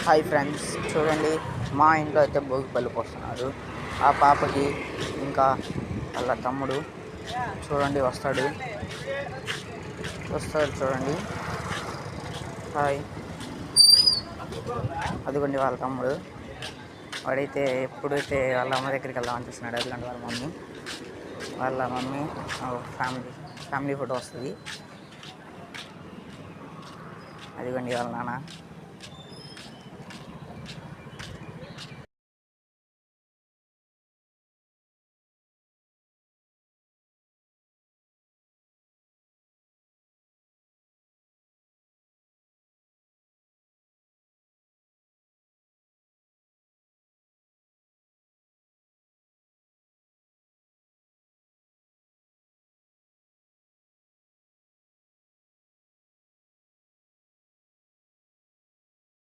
Hi friends, చూడండి మా ఇంట్లో అయితే భోగిపల్లి పోస్తున్నారు. ఆ పాపకి ఇంకా వాళ్ళ తమ్ముడు చూడండి వస్తాడు చూడండి. హాయ్, అదిగోండి వాళ్ళ తమ్ముడు. వాడైతే ఎప్పుడైతే వాళ్ళ అమ్మ దగ్గరికి వెళ్దామని చూస్తున్నాడు. అదిగోండి వాళ్ళ మమ్మీ ఫ్యామిలీ ఫోటో వస్తుంది. అదిగోండి వాళ్ళ నాన్న.